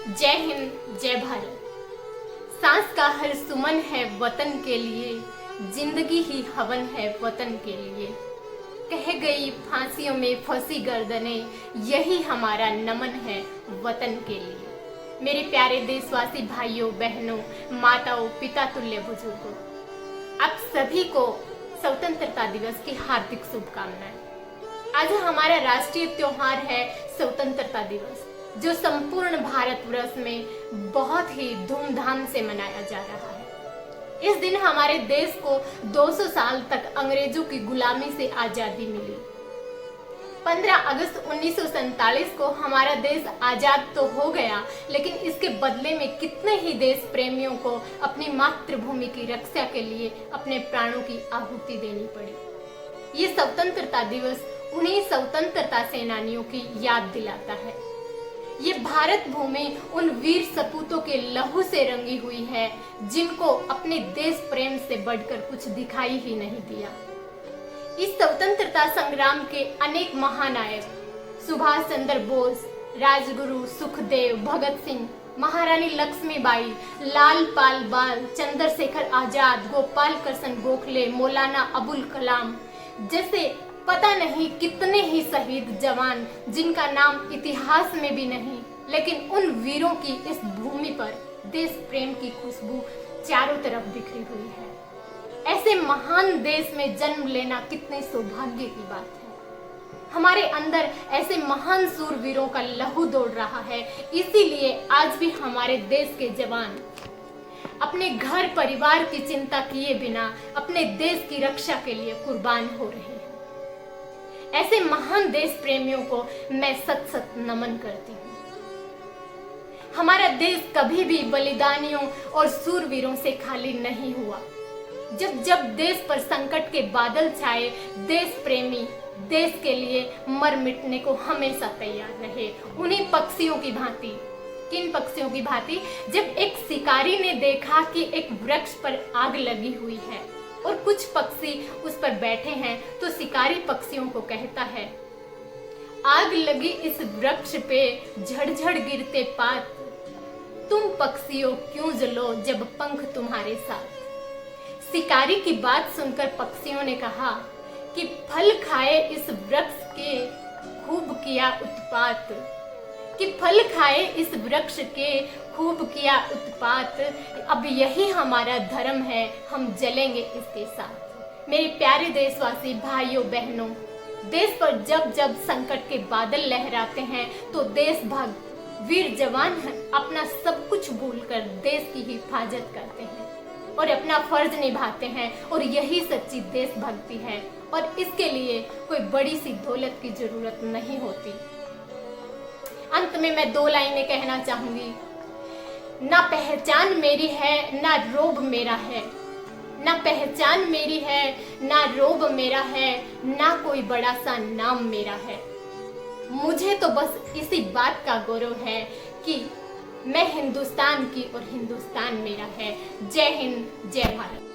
जय हिंद, जय भारत। सांस का हर सुमन है वतन के लिए, जिंदगी ही हवन है वतन के लिए। कह गई फांसियों में फंसी गर्दनें, यही हमारा नमन है वतन के लिए। मेरे प्यारे देशवासी भाइयों बहनों, माताओं, पिता तुल्य बुजुर्गों, आप सभी को स्वतंत्रता दिवस की हार्दिक शुभकामनाएं। आज हमारा राष्ट्रीय त्योहार है स्वतंत्रता दिवस, जो संपूर्ण भारतवर्ष में बहुत ही धूमधाम से मनाया जा रहा है। इस दिन हमारे देश को 200 साल तक अंग्रेजों की गुलामी से आजादी मिली। 15 अगस्त 1947 को हमारा देश आजाद तो हो गया, लेकिन इसके बदले में कितने ही देश प्रेमियों को अपनी मातृभूमि की रक्षा के लिए अपने प्राणों की आहुति देनी पड़ी। ये स्वतंत्रता दिवस उन्हीं स्वतंत्रता सेनानियों की याद दिलाता है। ये भारत भूमि उन वीर सपूतों के लहू से रंगी हुई है, जिनको अपने देश प्रेम से बढ़कर कुछ दिखाई ही नहीं दिया। इस स्वतंत्रता संग्राम के अनेक महानायक सुभाष चंद्र बोस, राजगुरु सुखदेव, भगत सिंह, महारानी लक्ष्मीबाई, लाल पाल बाल, चंद्रशेखर आजाद, गोपाल कृष्ण गोखले, मौलाना अबुल कलाम जैसे पता नहीं कितने ही शहीद जवान, जिनका नाम इतिहास में भी नहीं, लेकिन उन वीरों की इस भूमि पर देश प्रेम की खुशबू चारों तरफ बिखरी हुई है। ऐसे महान देश में जन्म लेना कितने सौभाग्य की बात है। हमारे अंदर ऐसे महान सूरवीरों का लहू दौड़ रहा है, इसीलिए आज भी हमारे देश के जवान अपने घर परिवार की चिंता किए बिना अपने देश की रक्षा के लिए कुर्बान हो रहे हैं। ऐसे महान देश प्रेमियों को मैं सत सत नमन करती हूँ। हमारा देश कभी भी बलिदानियों और सूरवीरों से खाली नहीं हुआ। जब जब देश पर संकट के बादल छाए, देश प्रेमी देश के लिए मर मिटने को हमेशा तैयार रहे। उन्हीं पक्षियों की भांति, किन पक्षियों की भांति, जब एक शिकारी ने देखा कि एक वृक्ष पर आग लगी हुई है और कुछ पक्षी उस पर बैठे हैं, तो शिकारी पक्षियों को कहता है, आग लगी इस वृक्ष पे झड़झड़ गिरते पात, तुम पक्षियों क्यों जलो जब पंख तुम्हारे साथ। शिकारी की बात सुनकर पक्षियों ने कहा कि फल खाए इस वृक्ष के खूब किया उत्पात, कि फल खाए इस वृक्ष के खूब किया उत्पात, अब यही हमारा धर्म है, हम जलेंगे इसके साथ। मेरे प्यारे देशवासी भाइयों बहनों, देश पर जब जब संकट के बादल लहराते हैं, तो देशभक्त वीर जवान अपना सब कुछ भूलकर देश की हिफाजत करते हैं और अपना फर्ज निभाते हैं, और यही सच्ची देशभक्ति है। और इसके लिए कोई बड़ी सी दौलत की जरूरत नहीं होती। अंत में मैं 2 लाइनें कहना चाहूंगी। ना पहचान मेरी है, ना रोब मेरा है। ना पहचान मेरी है, ना रोब मेरा है, ना कोई बड़ा सा नाम मेरा है। मुझे तो बस इसी बात का गौरव है कि मैं हिंदुस्तान की और हिंदुस्तान मेरा है। जय हिंद, जय भारत।